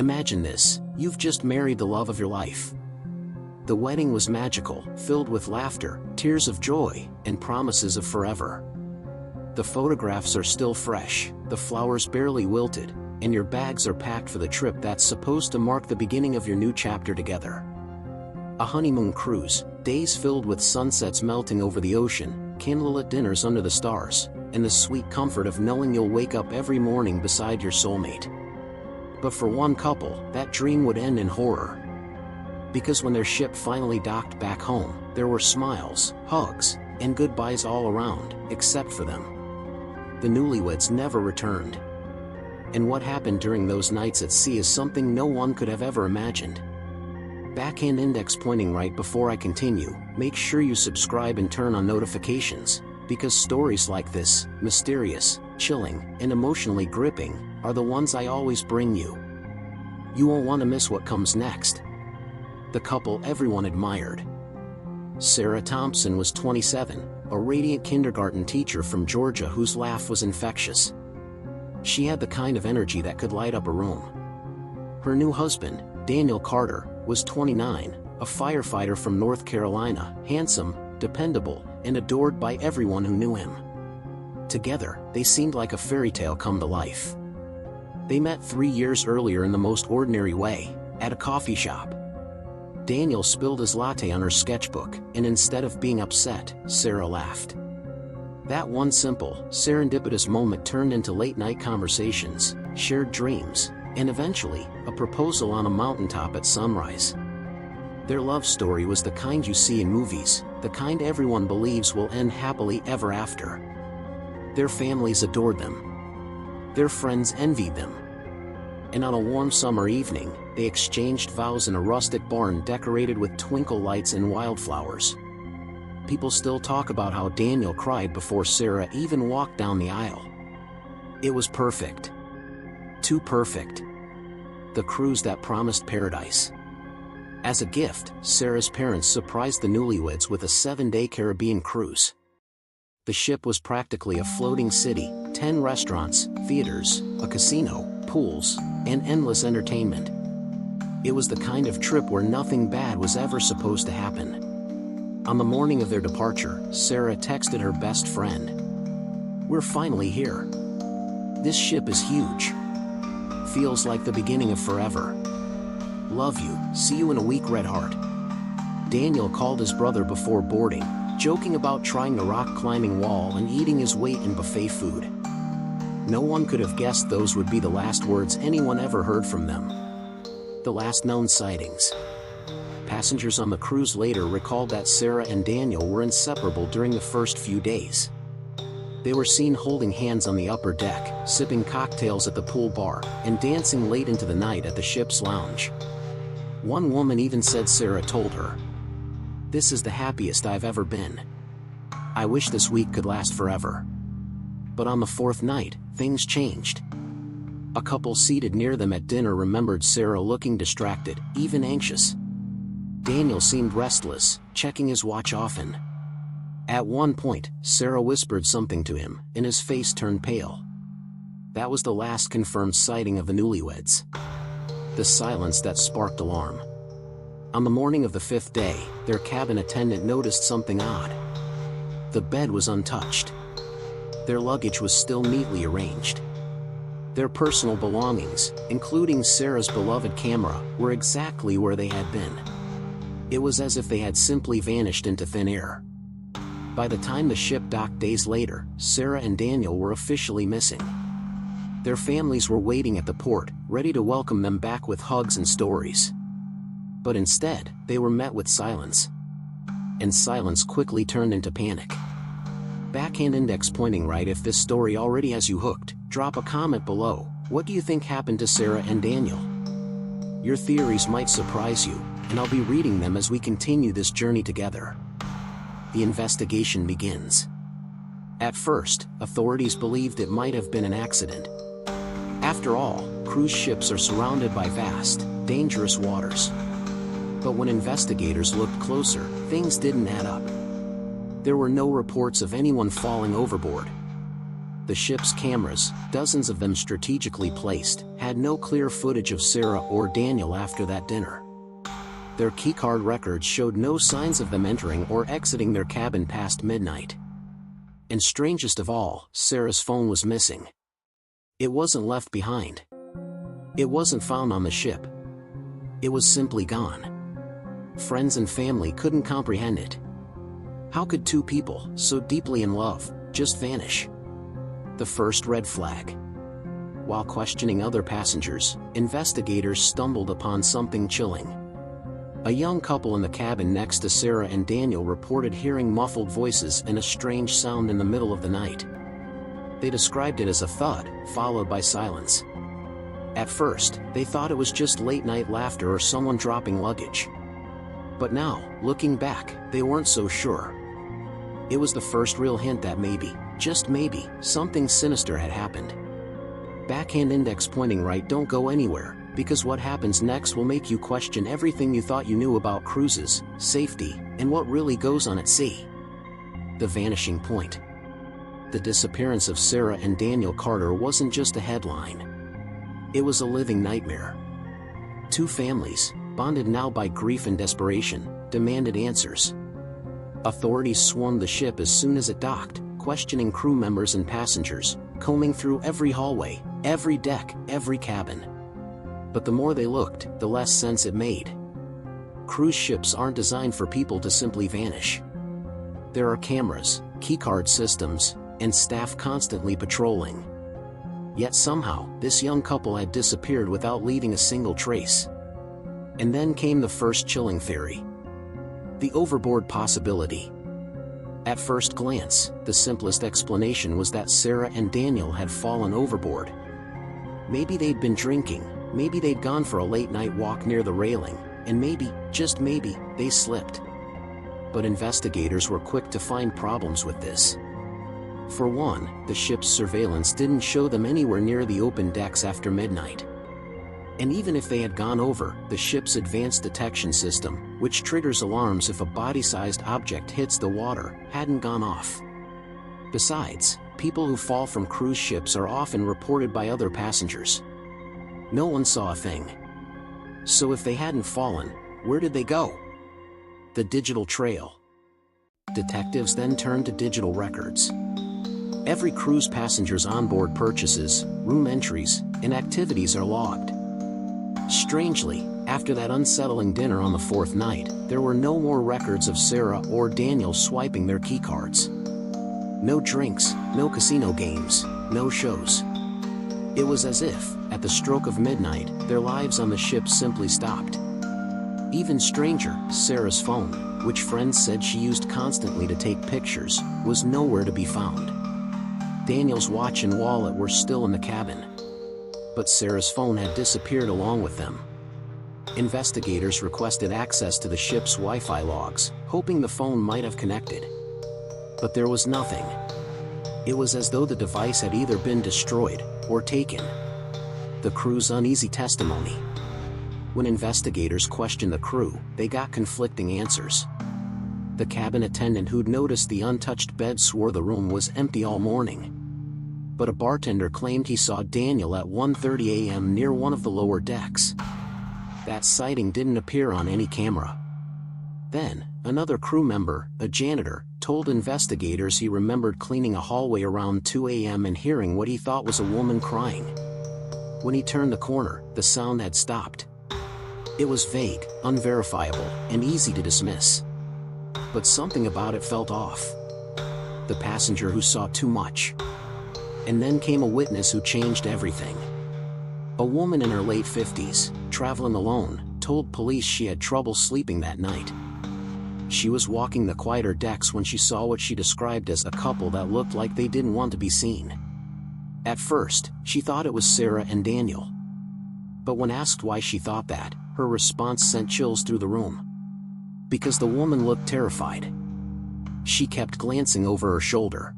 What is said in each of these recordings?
Imagine this, you've just married the love of your life. The wedding was magical, filled with laughter, tears of joy, and promises of forever. The photographs are still fresh, the flowers barely wilted, and your bags are packed for the trip that's supposed to mark the beginning of your new chapter together. A honeymoon cruise, days filled with sunsets melting over the ocean, candlelit dinners under the stars, and the sweet comfort of knowing you'll wake up every morning beside your soulmate. But for one couple, that dream would end in horror. Because when their ship finally docked back home, there were smiles, hugs, and goodbyes all around, except for them. The newlyweds never returned. And what happened during those nights at sea is something no one could have ever imagined. Backhand index pointing right before I continue, make sure you subscribe and turn on notifications, because stories like this, mysterious, chilling, and emotionally gripping, are the ones I always bring you. You won't want to miss what comes next. The couple everyone admired. Sarah Thompson was 27, a radiant kindergarten teacher from Georgia whose laugh was infectious. She had the kind of energy that could light up a room. Her new husband, Daniel Carter, was 29, a firefighter from North Carolina, handsome, dependable, and adored by everyone who knew him. Together, they seemed like a fairy tale come to life. They met 3 years earlier in the most ordinary way, at a coffee shop. Daniel spilled his latte on her sketchbook, and instead of being upset, Sarah laughed. That one simple, serendipitous moment turned into late-night conversations, shared dreams, and eventually, a proposal on a mountaintop at sunrise. Their love story was the kind you see in movies, the kind everyone believes will end happily ever after. Their families adored them. Their friends envied them. And on a warm summer evening, they exchanged vows in a rustic barn decorated with twinkle lights and wildflowers. People still talk about how Daniel cried before Sarah even walked down the aisle. It was perfect. Too perfect. The cruise that promised paradise. As a gift, Sarah's parents surprised the newlyweds with a 7-day Caribbean cruise. The ship was practically a floating city, 10 restaurants, theaters, a casino, pools, and endless entertainment. It was the kind of trip where nothing bad was ever supposed to happen. On the morning of their departure, Sarah texted her best friend. "We're finally here. This ship is huge. Feels like the beginning of forever. Love you, see you in a week, Red Heart." Daniel called his brother before boarding, joking about trying the rock-climbing wall and eating his weight in buffet food. No one could have guessed those would be the last words anyone ever heard from them. The last known sightings. Passengers on the cruise later recalled that Sarah and Daniel were inseparable during the first few days. They were seen holding hands on the upper deck, sipping cocktails at the pool bar, and dancing late into the night at the ship's lounge. One woman even said Sarah told her, "This is the happiest I've ever been. I wish this week could last forever." But on the 4th night, things changed. A couple seated near them at dinner remembered Sarah looking distracted, even anxious. Daniel seemed restless, checking his watch often. At one point, Sarah whispered something to him, and his face turned pale. That was the last confirmed sighting of the newlyweds. The silence that sparked alarm. On the morning of the 5th day, their cabin attendant noticed something odd. The bed was untouched. Their luggage was still neatly arranged. Their personal belongings, including Sarah's beloved camera, were exactly where they had been. It was as if they had simply vanished into thin air. By the time the ship docked days later, Sarah and Daniel were officially missing. Their families were waiting at the port, ready to welcome them back with hugs and stories. But instead, they were met with silence. And silence quickly turned into panic. Backhand index pointing right if this story already has you hooked. Drop a comment below. What do you think happened to Sarah and Daniel? Your theories might surprise you, and I'll be reading them as we continue this journey together. The investigation begins. At first, authorities believed it might have been an accident. After all, cruise ships are surrounded by vast, dangerous waters. But when investigators looked closer, things didn't add up. There were no reports of anyone falling overboard. The ship's cameras, dozens of them strategically placed, had no clear footage of Sarah or Daniel after that dinner. Their keycard records showed no signs of them entering or exiting their cabin past midnight. And strangest of all, Sarah's phone was missing. It wasn't left behind. It wasn't found on the ship. It was simply gone. Friends and family couldn't comprehend it. How could two people, so deeply in love, just vanish? The first red flag. While questioning other passengers, investigators stumbled upon something chilling. A young couple in the cabin next to Sarah and Daniel reported hearing muffled voices and a strange sound in the middle of the night. They described it as a thud, followed by silence. At first, they thought it was just late-night laughter or someone dropping luggage. But now, looking back, they weren't so sure. It was the first real hint that maybe, just maybe, something sinister had happened. Backhand index pointing right, don't go anywhere, because what happens next will make you question everything you thought you knew about cruises, safety, and what really goes on at sea. The vanishing point. The disappearance of Sarah and Daniel Carter wasn't just a headline. It was a living nightmare. Two families, bonded now by grief and desperation, demanded answers. Authorities swarmed the ship as soon as it docked, questioning crew members and passengers, combing through every hallway, every deck, every cabin. But the more they looked, the less sense it made. Cruise ships aren't designed for people to simply vanish. There are cameras, keycard systems, and staff constantly patrolling. Yet somehow, this young couple had disappeared without leaving a single trace. And then came the first chilling theory. The overboard possibility. At first glance, the simplest explanation was that Sarah and Daniel had fallen overboard. Maybe they'd been drinking, maybe they'd gone for a late-night walk near the railing, and maybe, just maybe, they slipped. But investigators were quick to find problems with this. For one, the ship's surveillance didn't show them anywhere near the open decks after midnight. And even if they had gone over, the ship's advanced detection system, which triggers alarms if a body-sized object hits the water, hadn't gone off. Besides, people who fall from cruise ships are often reported by other passengers. No one saw a thing. So if they hadn't fallen, where did they go? The digital trail. Detectives then turned to digital records. Every cruise passenger's onboard purchases, room entries, and activities are logged. Strangely, after that unsettling dinner on the fourth night, there were no more records of Sarah or Daniel swiping their keycards. No drinks, no casino games, no shows. It was as if, at the stroke of midnight, their lives on the ship simply stopped. Even stranger, Sarah's phone, which friends said she used constantly to take pictures, was nowhere to be found. Daniel's watch and wallet were still in the cabin. But Sarah's phone had disappeared along with them. Investigators requested access to the ship's Wi-Fi logs, hoping the phone might have connected. But there was nothing. It was as though the device had either been destroyed, or taken. The crew's uneasy testimony. When investigators questioned the crew, they got conflicting answers. The cabin attendant who'd noticed the untouched bed swore the room was empty all morning. But a bartender claimed he saw Daniel at 1:30 a.m. near one of the lower decks. That sighting didn't appear on any camera. Then, another crew member, a janitor, told investigators he remembered cleaning a hallway around 2 a.m. and hearing what he thought was a woman crying. When he turned the corner, the sound had stopped. It was vague, unverifiable, and easy to dismiss. But something about it felt off. The passenger who saw too much. And then came a witness who changed everything. A woman in her late 50s, traveling alone, told police she had trouble sleeping that night. She was walking the quieter decks when she saw what she described as a couple that looked like they didn't want to be seen. At first, she thought it was Sarah and Daniel. But when asked why she thought that, her response sent chills through the room. Because the woman looked terrified. She kept glancing over her shoulder.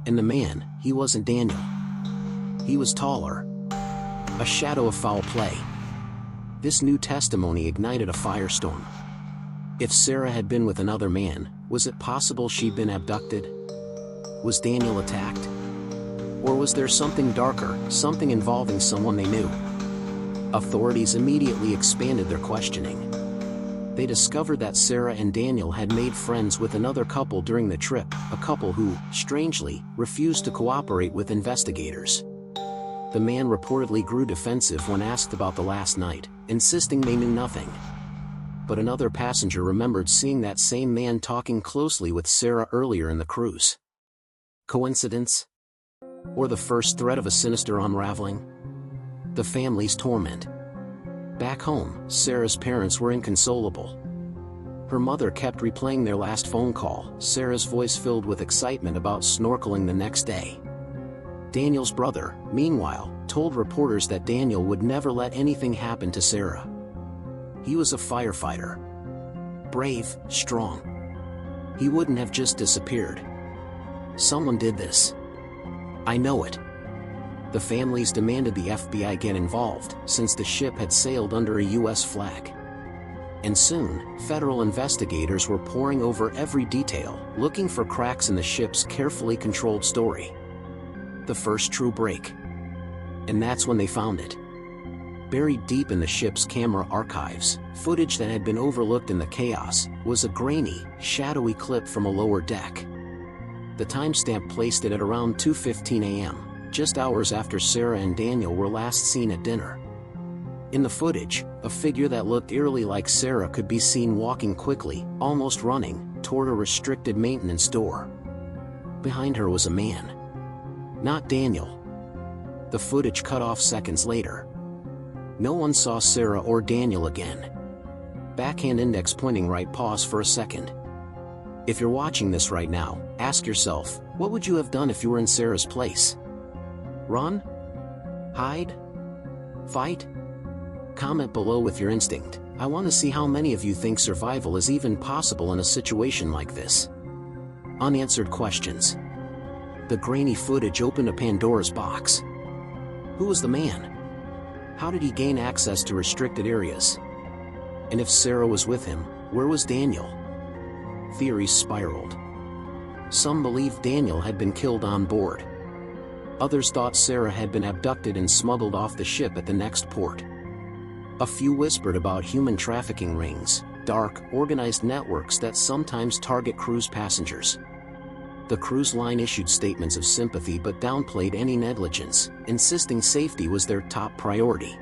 And the man, he wasn't Daniel. He was taller. A shadow of foul play. This new testimony ignited a firestorm. If Sarah had been with another man, was it possible she'd been abducted? Was Daniel attacked? Or was there something darker, something involving someone they knew? Authorities immediately expanded their questioning. They discovered that Sarah and Daniel had made friends with another couple during the trip, a couple who, strangely, refused to cooperate with investigators. The man reportedly grew defensive when asked about the last night, insisting they knew nothing. But another passenger remembered seeing that same man talking closely with Sarah earlier in the cruise. Coincidence? Or the first threat of a sinister unraveling? The family's torment. Back home, Sarah's parents were inconsolable. Her mother kept replaying their last phone call, Sarah's voice filled with excitement about snorkeling the next day. Daniel's brother, meanwhile, told reporters that Daniel would never let anything happen to Sarah. He was a firefighter. Brave, strong. He wouldn't have just disappeared. Someone did this. I know it. The families demanded the FBI get involved, since the ship had sailed under a U.S. flag. And soon, federal investigators were poring over every detail, looking for cracks in the ship's carefully controlled story. The first true break. And that's when they found it. Buried deep in the ship's camera archives, footage that had been overlooked in the chaos, was a grainy, shadowy clip from a lower deck. The timestamp placed it at around 2:15 a.m., just hours after Sarah and Daniel were last seen at dinner. In the footage, a figure that looked eerily like Sarah could be seen walking quickly, almost running, toward a restricted maintenance door. Behind her was a man. Not Daniel. The footage cut off seconds later. No one saw Sarah or Daniel again. Backhand index pointing right. Pause for a second. If you're watching this right now, ask yourself, what would you have done if you were in Sarah's place? Run? Hide? Fight? Comment below with your instinct. I want to see how many of you think survival is even possible in a situation like this. Unanswered questions. The grainy footage opened a Pandora's box. Who was the man? How did he gain access to restricted areas? And if Sarah was with him, where was Daniel? Theories spiraled. Some believed Daniel had been killed on board. Others thought Sarah had been abducted and smuggled off the ship at the next port. A few whispered about human trafficking rings, dark, organized networks that sometimes target cruise passengers. The cruise line issued statements of sympathy but downplayed any negligence, insisting safety was their top priority.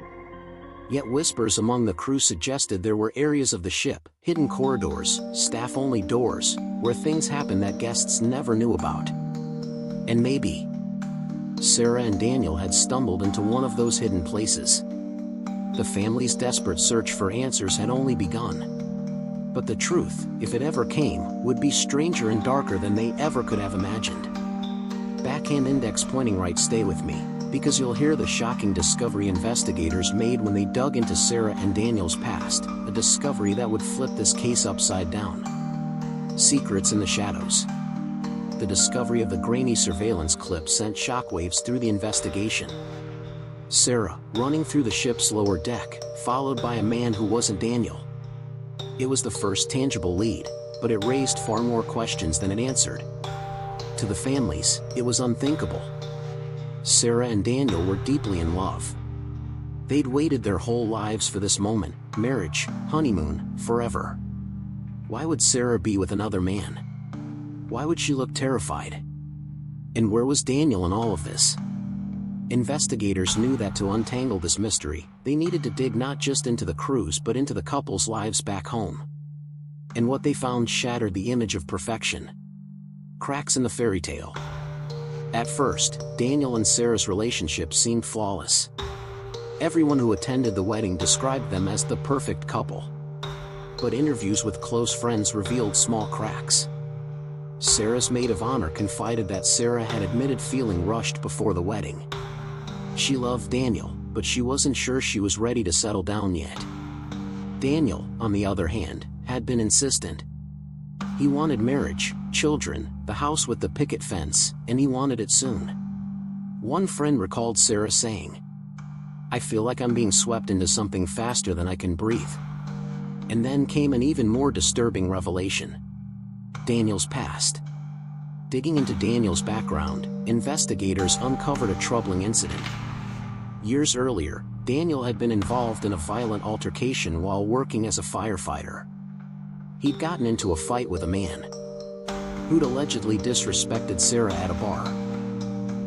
Yet whispers among the crew suggested there were areas of the ship, hidden corridors, staff-only doors, where things happened that guests never knew about. And maybe Sarah and Daniel had stumbled into one of those hidden places. The family's desperate search for answers had only begun. But the truth, if it ever came, would be stranger and darker than they ever could have imagined. Backhand index pointing right. Stay with me, because you'll hear the shocking discovery investigators made when they dug into Sarah and Daniel's past, a discovery that would flip this case upside down. Secrets in the shadows. The discovery of the grainy surveillance clip sent shockwaves through the investigation. Sarah, running through the ship's lower deck, followed by a man who wasn't Daniel. It was the first tangible lead, but it raised far more questions than it answered. To the families, it was unthinkable. Sarah and Daniel were deeply in love. They'd waited their whole lives for this moment, marriage, honeymoon, forever. Why would Sarah be with another man? Why would she look terrified? And where was Daniel in all of this? Investigators knew that to untangle this mystery, they needed to dig not just into the cruise but into the couple's lives back home. And what they found shattered the image of perfection. Cracks in the fairy tale. At first, Daniel and Sarah's relationship seemed flawless. Everyone who attended the wedding described them as the perfect couple. But interviews with close friends revealed small cracks. Sarah's maid of honor confided that Sarah had admitted feeling rushed before the wedding. She loved Daniel, but she wasn't sure she was ready to settle down yet. Daniel, on the other hand, had been insistent. He wanted marriage, children, the house with the picket fence, and he wanted it soon. One friend recalled Sarah saying, "I feel like I'm being swept into something faster than I can breathe." And then came an even more disturbing revelation. Daniel's past. Digging into Daniel's background, investigators uncovered a troubling incident. Years earlier, Daniel had been involved in a violent altercation while working as a firefighter. He'd gotten into a fight with a man who'd allegedly disrespected Sarah at a bar.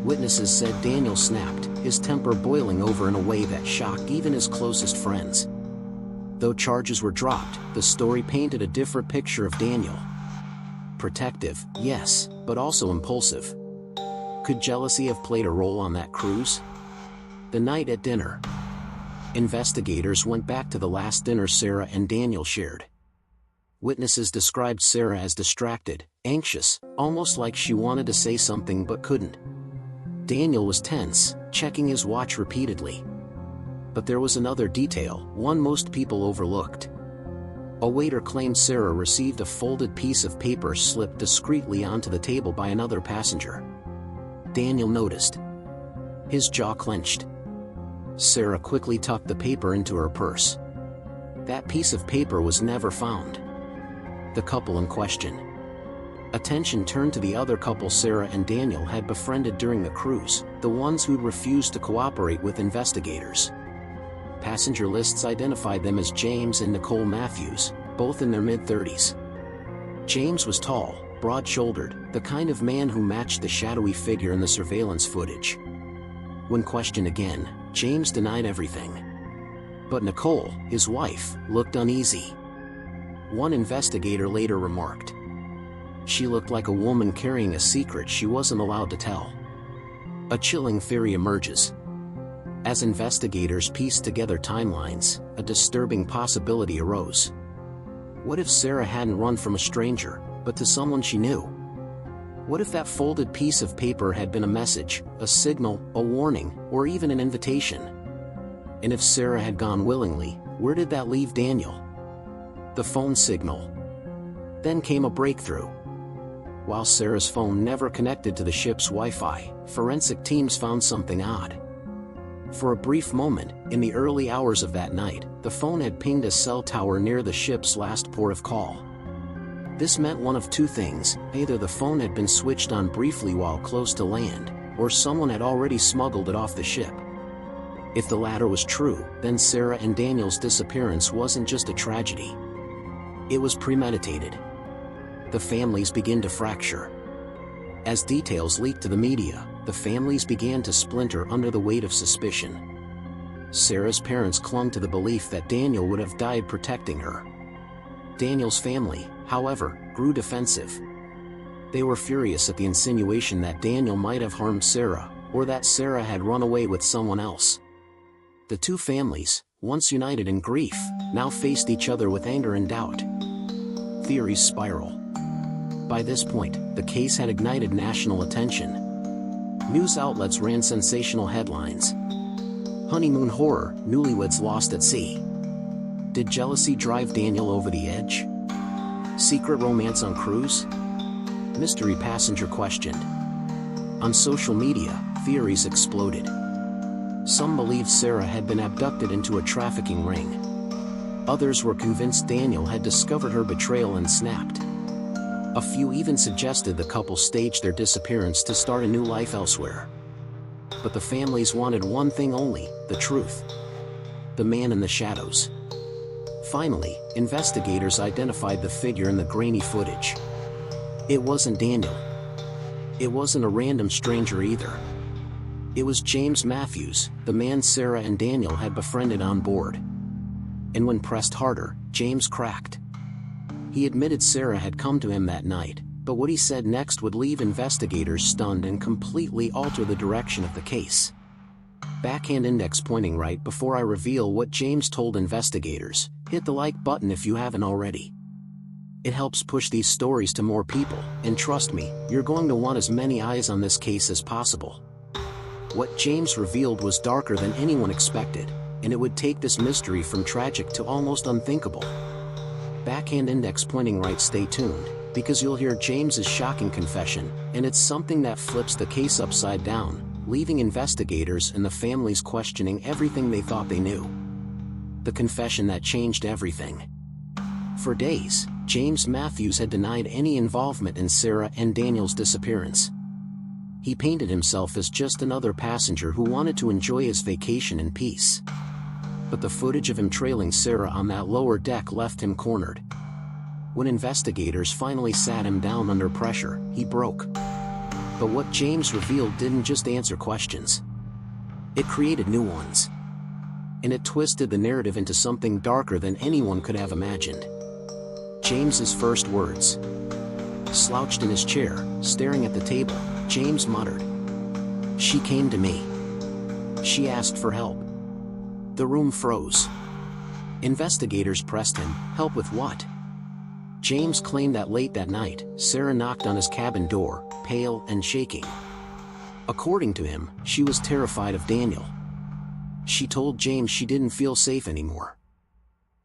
Witnesses said Daniel snapped, his temper boiling over in a way that shocked even his closest friends. Though charges were dropped, the story painted a different picture of Daniel. Protective, yes, but also impulsive. Could jealousy have played a role on that cruise? The night at dinner. Investigators went back to the last dinner Sarah and Daniel shared. Witnesses described Sarah as distracted, anxious, almost like she wanted to say something but couldn't. Daniel was tense, checking his watch repeatedly. But there was another detail, one most people overlooked. A waiter claimed Sarah received a folded piece of paper slipped discreetly onto the table by another passenger. Daniel noticed. His jaw clenched. Sarah quickly tucked the paper into her purse. That piece of paper was never found. The couple in question. Attention turned to the other couple Sarah and Daniel had befriended during the cruise, the ones who'd refused to cooperate with investigators. Passenger lists identified them as James and Nicole Matthews, both in their mid-30s. James was tall, broad-shouldered, the kind of man who matched the shadowy figure in the surveillance footage. When questioned again, James denied everything. But Nicole, his wife, looked uneasy. One investigator later remarked, "She looked like a woman carrying a secret she wasn't allowed to tell." A chilling theory emerges. As investigators pieced together timelines, a disturbing possibility arose. What if Sarah hadn't run from a stranger, but to someone she knew? What if that folded piece of paper had been a message, a signal, a warning, or even an invitation? And if Sarah had gone willingly, where did that leave Daniel? The phone signal. Then came a breakthrough. While Sarah's phone never connected to the ship's Wi-Fi, forensic teams found something odd. For a brief moment, in the early hours of that night, the phone had pinged a cell tower near the ship's last port of call. This meant one of two things: either the phone had been switched on briefly while close to land, or someone had already smuggled it off the ship. If the latter was true, then Sarah and Daniel's disappearance wasn't just a tragedy. It was premeditated. The families began to fracture. As details leaked to the media, the families began to splinter under the weight of suspicion. Sarah's parents clung to the belief that Daniel would have died protecting her. Daniel's family, however, grew defensive. They were furious at the insinuation that Daniel might have harmed Sarah, or that Sarah had run away with someone else. The two families, once united in grief, now faced each other with anger and doubt. Theories spiral. By this point, the case had ignited national attention. News outlets ran sensational headlines. Honeymoon horror, newlyweds lost at sea. Did jealousy drive Daniel over the edge? Secret romance on cruise? Mystery passenger questioned. On social media, theories exploded. Some believed Sarah had been abducted into a trafficking ring. Others were convinced Daniel had discovered her betrayal and snapped. A few even suggested the couple staged their disappearance to start a new life elsewhere. But the families wanted one thing only: the truth. The man in the shadows. Finally, investigators identified the figure in the grainy footage. It wasn't Daniel. It wasn't a random stranger either. It was James Matthews, the man Sarah and Daniel had befriended on board. And when pressed harder, James cracked. He admitted Sarah had come to him that night, but what he said next would leave investigators stunned and completely alter the direction of the case. Backhand index pointing right before I reveal what James told investigators, hit the like button if you haven't already. It helps push these stories to more people, and trust me, you're going to want as many eyes on this case as possible. What James revealed was darker than anyone expected, and it would take this mystery from tragic to almost unthinkable. Backhand index pointing right, stay tuned, because you'll hear James's shocking confession, and it's something that flips the case upside down, leaving investigators and the families questioning everything they thought they knew. The confession that changed everything. For days, James Matthews had denied any involvement in Sarah and Daniel's disappearance. He painted himself as just another passenger who wanted to enjoy his vacation in peace. But the footage of him trailing Sarah on that lower deck left him cornered. When investigators finally sat him down under pressure, he broke. But what James revealed didn't just answer questions. It created new ones. And it twisted the narrative into something darker than anyone could have imagined. James's first words. Slouched in his chair, staring at the table, James muttered, "She came to me. She asked for help." The room froze. Investigators pressed him, help with what? James claimed that late that night, Sarah knocked on his cabin door, pale and shaking. According to him, she was terrified of Daniel. She told James she didn't feel safe anymore.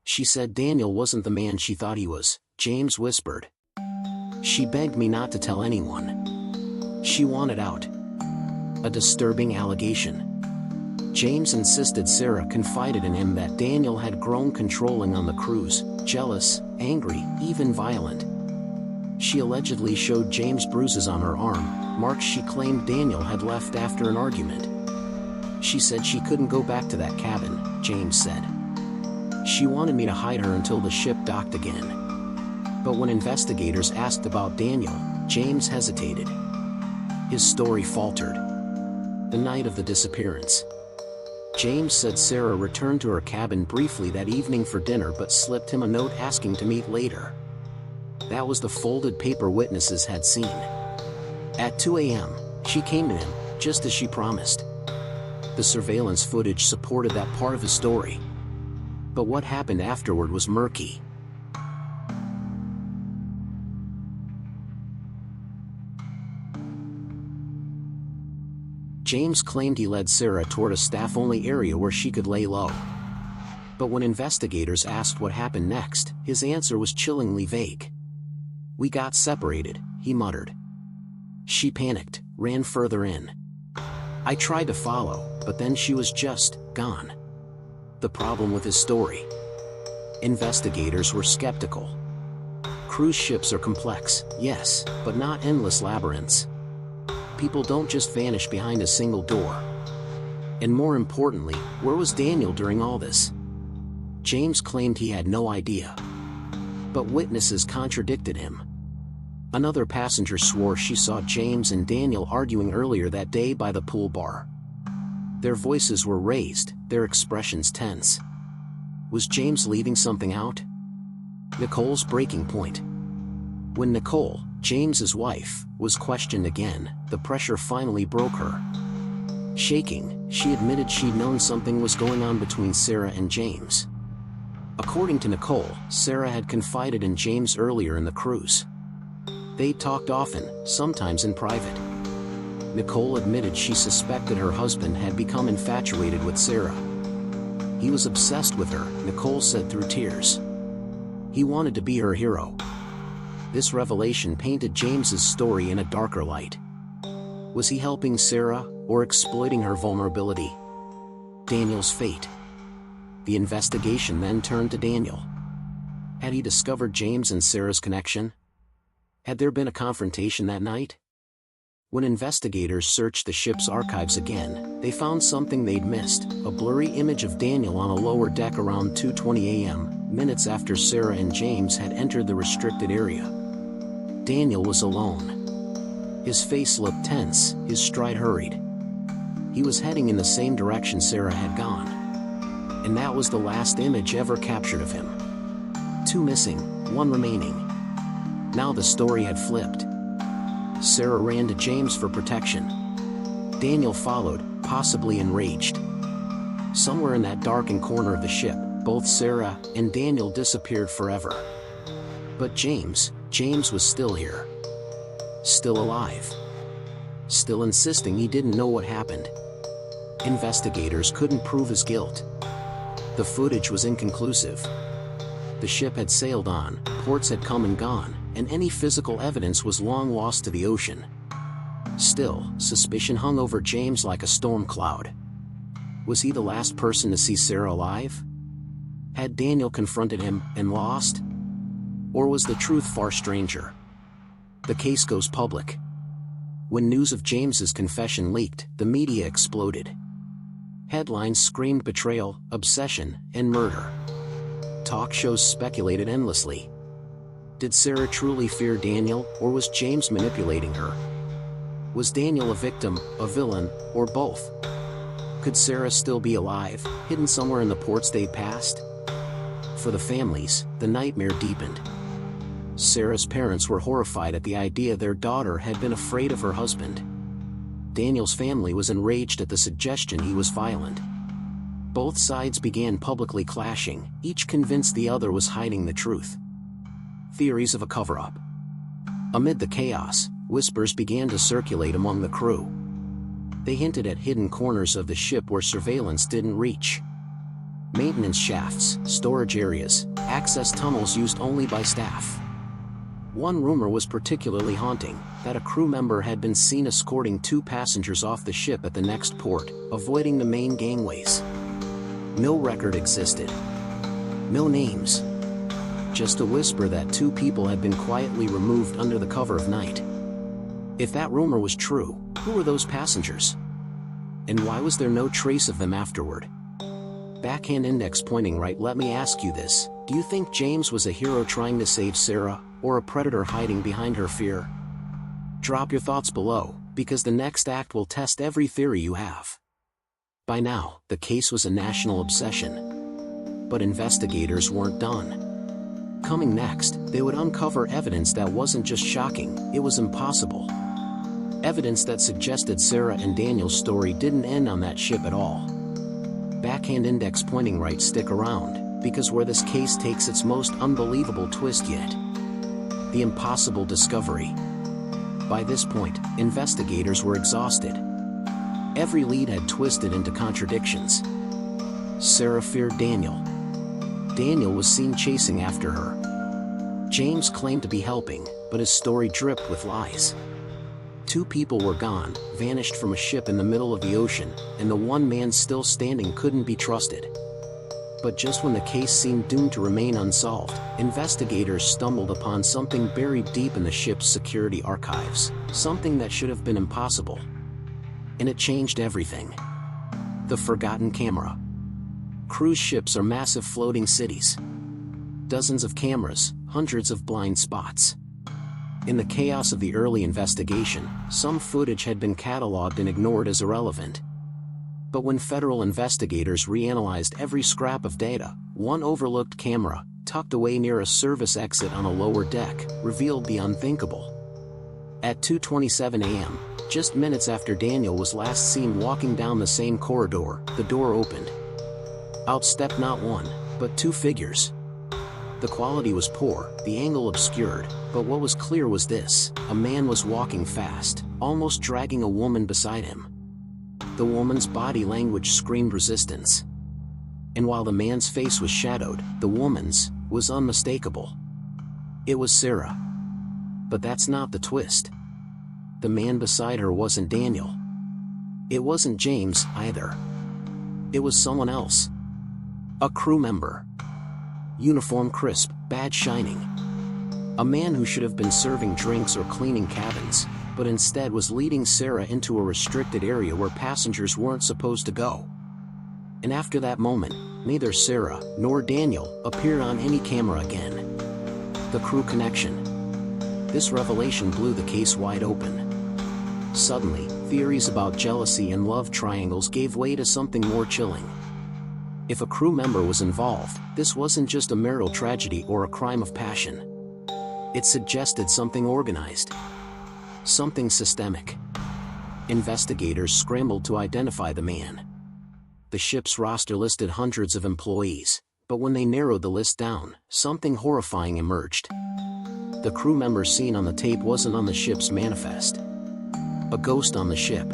She said Daniel wasn't the man she thought he was, James whispered. She begged me not to tell anyone. She wanted out. A disturbing allegation. James insisted Sarah confided in him that Daniel had grown controlling on the cruise, jealous, angry, even violent. She allegedly showed James bruises on her arm, marks she claimed Daniel had left after an argument. She said she couldn't go back to that cabin, James said. She wanted me to hide her until the ship docked again. But when investigators asked about Daniel, James hesitated. His story faltered. The night of the disappearance. James said Sarah returned to her cabin briefly that evening for dinner but slipped him a note asking to meet later. That was the folded paper witnesses had seen. At 2 a.m., she came to him, just as she promised. The surveillance footage supported that part of his story. But what happened afterward was murky. James claimed he led Sarah toward a staff-only area where she could lay low. But when investigators asked what happened next, his answer was chillingly vague. "We got separated," he muttered. She panicked, ran further in. "I tried to follow, but then she was just gone." The problem with his story. Investigators were skeptical. Cruise ships are complex, yes, but not endless labyrinths. People don't just vanish behind a single door. And more importantly, where was Daniel during all this? James claimed he had no idea. But witnesses contradicted him. Another passenger swore she saw James and Daniel arguing earlier that day by the pool bar. Their voices were raised, their expressions tense. Was James leaving something out? Nicole's breaking point. When Nicole, James's wife, was questioned again, the pressure finally broke her. Shaking, she admitted she'd known something was going on between Sarah and James. According to Nicole, Sarah had confided in James earlier in the cruise. They talked often, sometimes in private. Nicole admitted she suspected her husband had become infatuated with Sarah. He was obsessed with her, Nicole said through tears. He wanted to be her hero. This revelation painted James's story in a darker light. Was he helping Sarah, or exploiting her vulnerability? Daniel's fate. The investigation then turned to Daniel. Had he discovered James and Sarah's connection? Had there been a confrontation that night? When investigators searched the ship's archives again, they found something they'd missed, a blurry image of Daniel on a lower deck around 2:20 a.m., minutes after Sarah and James had entered the restricted area. Daniel was alone. His face looked tense, his stride hurried. He was heading in the same direction Sarah had gone. And that was the last image ever captured of him. 2 missing, 1 remaining. Now the story had flipped. Sarah ran to James for protection. Daniel followed, possibly enraged. Somewhere in that darkened corner of the ship, both Sarah and Daniel disappeared forever. But James was still here. Still alive. Still insisting he didn't know what happened. Investigators couldn't prove his guilt. The footage was inconclusive. The ship had sailed on, ports had come and gone, and any physical evidence was long lost to the ocean. Still, suspicion hung over James like a storm cloud. Was he the last person to see Sarah alive? Had Daniel confronted him and lost? Or was the truth far stranger? The case goes public. When news of James's confession leaked, the media exploded. Headlines screamed betrayal, obsession, and murder. Talk shows speculated endlessly. Did Sarah truly fear Daniel, or was James manipulating her? Was Daniel a victim, a villain, or both? Could Sarah still be alive, hidden somewhere in the port state past? For the families, the nightmare deepened. Sarah's parents were horrified at the idea their daughter had been afraid of her husband. Daniel's family was enraged at the suggestion he was violent. Both sides began publicly clashing, each convinced the other was hiding the truth. Theories of a cover-up. Amid the chaos, whispers began to circulate among the crew. They hinted at hidden corners of the ship where surveillance didn't reach. Maintenance shafts, storage areas, access tunnels used only by staff. One rumor was particularly haunting, that a crew member had been seen escorting 2 passengers off the ship at the next port, avoiding the main gangways. No record existed. No names. Just a whisper that 2 people had been quietly removed under the cover of night. If that rumor was true, who were those passengers? And why was there no trace of them afterward? Backhand index pointing right. Let me ask you this, do you think James was a hero trying to save Sarah, or a predator hiding behind her fear? Drop your thoughts below, because the next act will test every theory you have. By now, the case was a national obsession. But investigators weren't done. Coming next, they would uncover evidence that wasn't just shocking, it was impossible. Evidence that suggested Sarah and Daniel's story didn't end on that ship at all. Backhand index pointing right. Stick around, because where this case takes its most unbelievable twist yet. The impossible discovery. By this point, investigators were exhausted. Every lead had twisted into contradictions. Sarah feared Daniel. Daniel was seen chasing after her. James claimed to be helping, but his story dripped with lies. 2 people were gone, vanished from a ship in the middle of the ocean, and the one man still standing couldn't be trusted. But just when the case seemed doomed to remain unsolved, investigators stumbled upon something buried deep in the ship's security archives, something that should have been impossible. And it changed everything. The forgotten camera. Cruise ships are massive floating cities. Dozens of cameras, hundreds of blind spots. In the chaos of the early investigation, some footage had been cataloged and ignored as irrelevant. But when federal investigators reanalyzed every scrap of data, one overlooked camera, tucked away near a service exit on a lower deck, revealed the unthinkable. At 2:27 a.m., just minutes after Daniel was last seen walking down the same corridor, the door opened. Out stepped not 1, but 2 figures. The quality was poor, the angle obscured, but what was clear was this: a man was walking fast, almost dragging a woman beside him. The woman's body language screamed resistance. And while the man's face was shadowed, the woman's was unmistakable. It was Sarah. But that's not the twist. The man beside her wasn't Daniel. It wasn't James, either. It was someone else. A crew member. Uniform crisp, badge shining. A man who should have been serving drinks or cleaning cabins, but instead was leading Sarah into a restricted area where passengers weren't supposed to go. And after that moment, neither Sarah nor Daniel appeared on any camera again. The crew connection. This revelation blew the case wide open. Suddenly, theories about jealousy and love triangles gave way to something more chilling. If a crew member was involved, this wasn't just a marital tragedy or a crime of passion. It suggested something organized. Something systemic. Investigators scrambled to identify the man. The ship's roster listed hundreds of employees, but when they narrowed the list down, something horrifying emerged. The crew member seen on the tape wasn't on the ship's manifest. A ghost on the ship.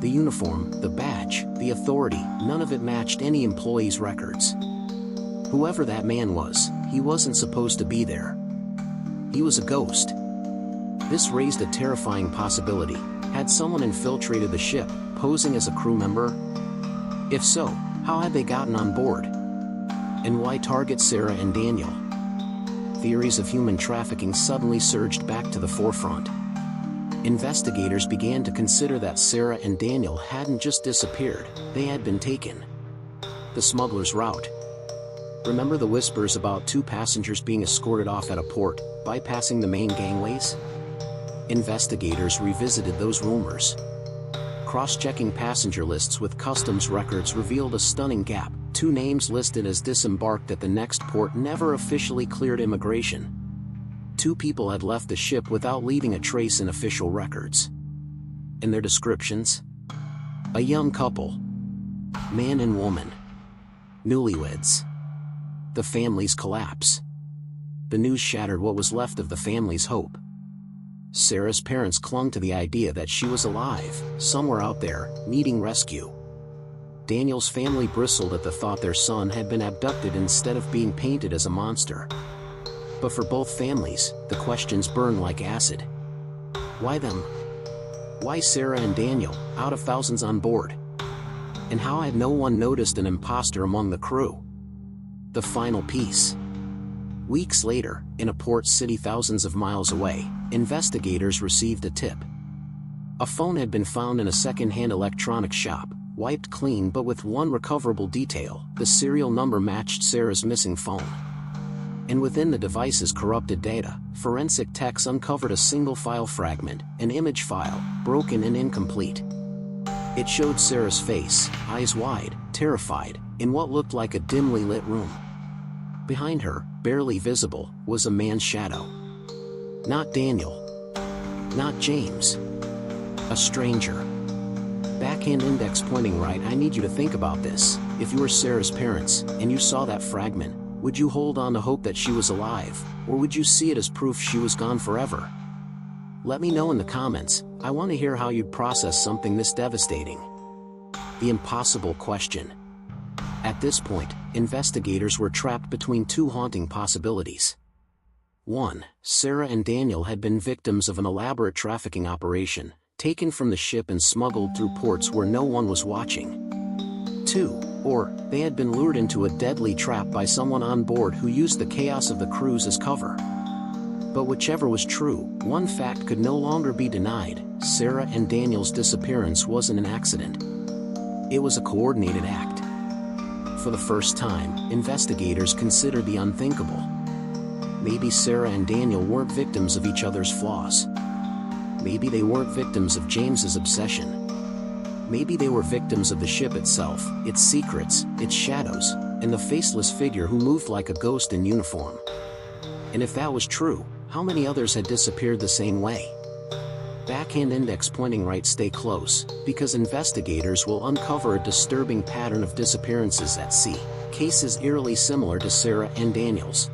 The uniform, the badge, the authority, none of it matched any employee's records. Whoever that man was, he wasn't supposed to be there. He was a ghost. This raised a terrifying possibility. Had someone infiltrated the ship, posing as a crew member? If so, how had they gotten on board? And why target Sarah and Daniel? theories of human trafficking suddenly surged back to the forefront. Investigators began to consider that Sarah and Daniel hadn't just disappeared, they had been taken. The smuggler's route. Remember the whispers about 2 passengers being escorted off at a port, bypassing the main gangways? Investigators revisited those rumors. Cross-checking passenger lists with customs records revealed a stunning gap. 2 names listed as disembarked at the next port never officially cleared immigration. 2 people had left the ship without leaving a trace in official records. And their descriptions? A young couple. Man and woman. Newlyweds. The family's collapse. The news shattered what was left of the family's hope. Sarah's parents clung to the idea that she was alive, somewhere out there, needing rescue. Daniel's family bristled at the thought their son had been abducted instead of being painted as a monster. But for both families, the questions burned like acid. Why them? Why Sarah and Daniel, out of thousands on board? And how had no one noticed an imposter among the crew? The final piece. Weeks later, in a port city thousands of miles away, investigators received a tip. A phone had been found in a second-hand electronics shop, wiped clean but with one recoverable detail: the serial number matched Sarah's missing phone. And within the device's corrupted data, forensic techs uncovered a single file fragment, an image file, broken and incomplete. It showed Sarah's face, eyes wide, terrified, in what looked like a dimly lit room. Behind her, barely visible, was a man's shadow. Not Daniel. Not James. A stranger. Backhand index pointing right. I need you to think about this. If you were Sarah's parents, and you saw that fragment, would you hold on to hope that she was alive, or would you see it as proof she was gone forever? Let me know in the comments. I want to hear how you'd process something this devastating. The impossible question. At this point, investigators were trapped between 2 haunting possibilities. 1. Sarah and Daniel had been victims of an elaborate trafficking operation, taken from the ship and smuggled through ports where no one was watching. 2. Or, they had been lured into a deadly trap by someone on board who used the chaos of the cruise as cover. But whichever was true, one fact could no longer be denied: Sarah and Daniel's disappearance wasn't an accident. It was a coordinated act. For the first time, investigators considered the unthinkable. Maybe Sarah and Daniel weren't victims of each other's flaws. Maybe they weren't victims of James's obsession. Maybe they were victims of the ship itself, its secrets, its shadows, and the faceless figure who moved like a ghost in uniform. And if that was true, how many others had disappeared the same way? Backhand index pointing right. Stay close, because investigators will uncover a disturbing pattern of disappearances at sea, cases eerily similar to Sarah and Daniel's.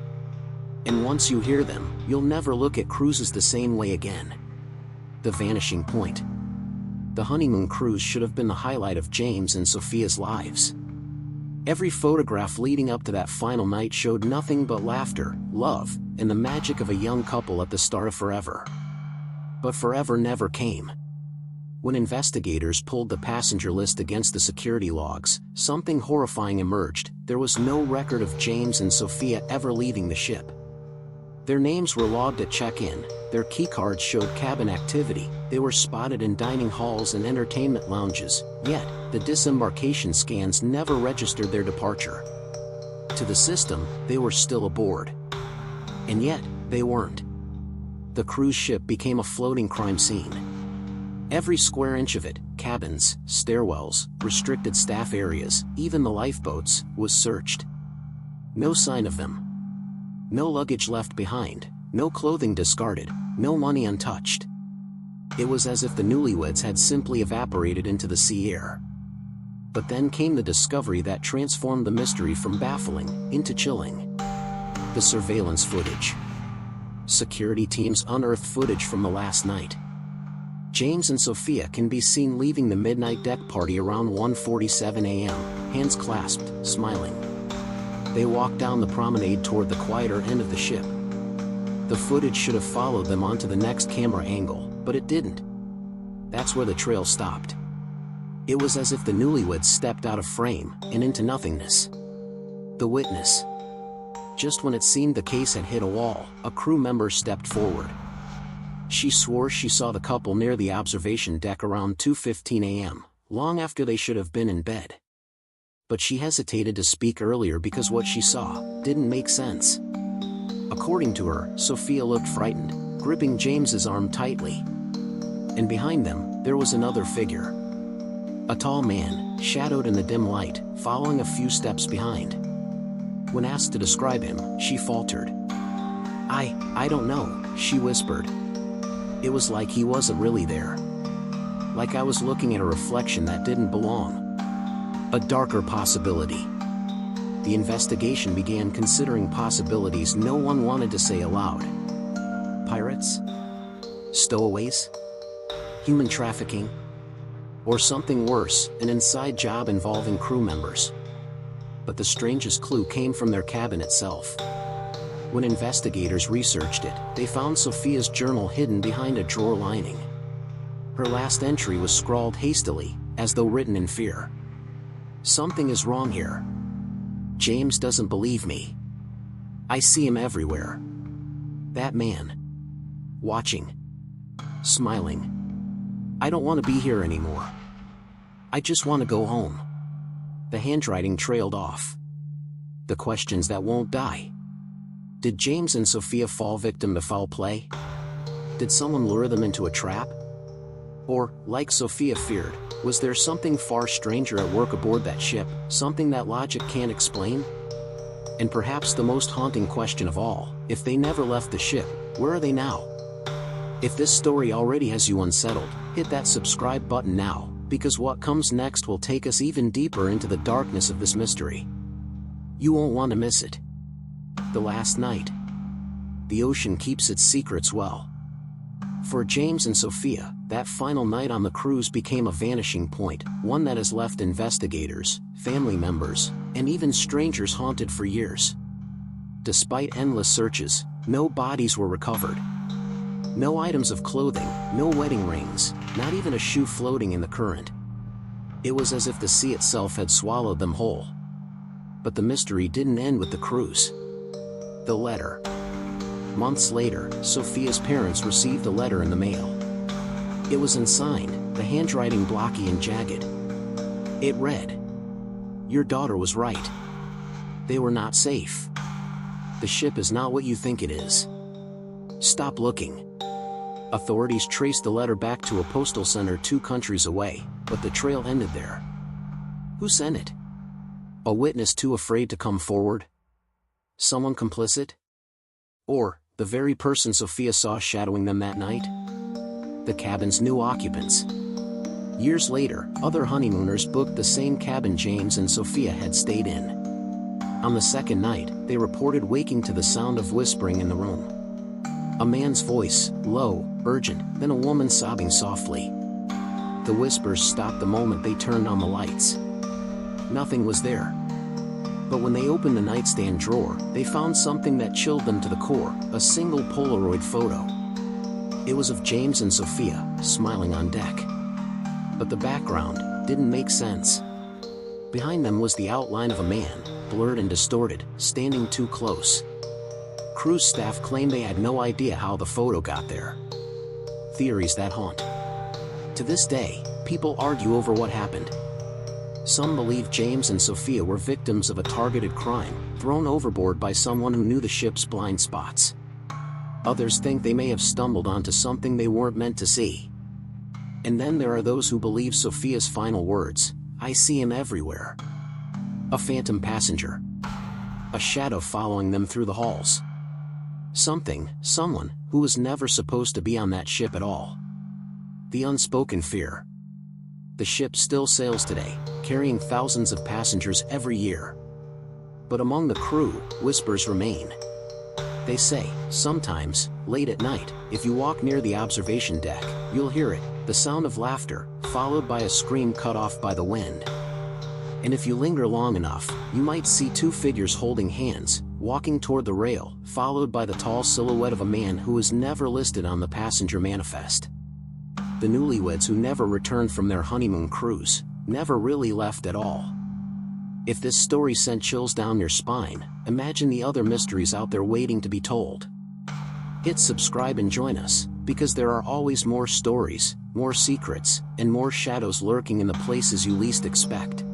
And once you hear them, you'll never look at cruises the same way again. The vanishing point. The honeymoon cruise should have been the highlight of James and Sophia's lives. Every photograph leading up to that final night showed nothing but laughter, love, and the magic of a young couple at the start of forever. But forever never came. When investigators pulled the passenger list against the security logs, something horrifying emerged. There was no record of James and Sophia ever leaving the ship. Their names were logged at check-in, their keycards showed cabin activity, they were spotted in dining halls and entertainment lounges, yet, the disembarkation scans never registered their departure. To the system, they were still aboard. And yet, they weren't. The cruise ship became a floating crime scene. Every square inch of it, cabins, stairwells, restricted staff areas, even the lifeboats, was searched. No sign of them. No luggage left behind, no clothing discarded, no money untouched. It was as if the newlyweds had simply evaporated into the sea air. But then came the discovery that transformed the mystery from baffling into chilling. The surveillance footage. Security teams unearthed footage from the last night. James and Sophia can be seen leaving the midnight deck party around 1:47 a.m., hands clasped, smiling. They walked down the promenade toward the quieter end of the ship. The footage should have followed them onto the next camera angle, but it didn't. That's where the trail stopped. It was as if the newlyweds stepped out of frame and into nothingness. The witness. Just when it seemed the case had hit a wall, a crew member stepped forward. She swore she saw the couple near the observation deck around 2:15 a.m., long after they should have been in bed. But she hesitated to speak earlier because what she saw didn't make sense. According to her, Sophia looked frightened, gripping James's arm tightly. And behind them, there was another figure. A tall man, shadowed in the dim light, following a few steps behind. When asked to describe him, she faltered. I don't know," she whispered. It was like he wasn't really there. Like I was looking at a reflection that didn't belong. A darker possibility. The investigation began considering possibilities no one wanted to say aloud. Pirates? Stowaways? Human trafficking? Or something worse, an inside job involving crew members. But the strangest clue came from their cabin itself. When investigators researched it, they found Sophia's journal hidden behind a drawer lining. Her last entry was scrawled hastily, as though written in fear. "Something is wrong here. James doesn't believe me. I see him everywhere. That man. Watching. Smiling. I don't want to be here anymore. I just want to go home." The handwriting trailed off. The questions that won't die. Did James and Sophia fall victim to foul play? Did someone lure them into a trap? Or, like Sophia feared, was there something far stranger at work aboard that ship, something that logic can't explain? And perhaps the most haunting question of all, if they never left the ship, where are they now? If this story already has you unsettled, hit that subscribe button now, because what comes next will take us even deeper into the darkness of this mystery. You won't want to miss it. The last night. The ocean keeps its secrets well. For James and Sophia, that final night on the cruise became a vanishing point, one that has left investigators, family members, and even strangers haunted for years. Despite endless searches, no bodies were recovered. No items of clothing, no wedding rings, not even a shoe floating in the current. It was as if the sea itself had swallowed them whole. But the mystery didn't end with the cruise. The letter. Months later, Sophia's parents received a letter in the mail. It was unsigned, the handwriting blocky and jagged. It read, "Your daughter was right. They were not safe. The ship is not what you think it is. Stop looking." Authorities traced the letter back to a postal center 2 countries away, but the trail ended there. Who sent it? A witness too afraid to come forward? Someone complicit? Or, the very person Sophia saw shadowing them that night? The cabin's new occupants. Years later, other honeymooners booked the same cabin James and Sophia had stayed in. On the second night, they reported waking to the sound of whispering in the room. A man's voice, low, urgent, then a woman sobbing softly. The whispers stopped the moment they turned on the lights. Nothing was there. But when they opened the nightstand drawer, they found something that chilled them to the core, a single Polaroid photo. It was of James and Sophia, smiling on deck. But the background didn't make sense. Behind them was the outline of a man, blurred and distorted, standing too close. Cruise staff claimed they had no idea how the photo got there. Theories that haunt. To this day, people argue over what happened. Some believe James and Sophia were victims of a targeted crime, thrown overboard by someone who knew the ship's blind spots. Others think they may have stumbled onto something they weren't meant to see. And then there are those who believe Sophia's final words, "I see him everywhere." A phantom passenger. A shadow following them through the halls. Someone, who was never supposed to be on that ship at all. The unspoken fear. The ship still sails today, carrying thousands of passengers every year. But among the crew, whispers remain. They say, sometimes, late at night, if you walk near the observation deck, you'll hear it, the sound of laughter, followed by a scream cut off by the wind. And if you linger long enough, you might see 2 figures holding hands, walking toward the rail, followed by the tall silhouette of a man who is never listed on the passenger manifest. The newlyweds who never returned from their honeymoon cruise, never really left at all. If this story sent chills down your spine, imagine the other mysteries out there waiting to be told. Hit subscribe and join us, because there are always more stories, more secrets, and more shadows lurking in the places you least expect.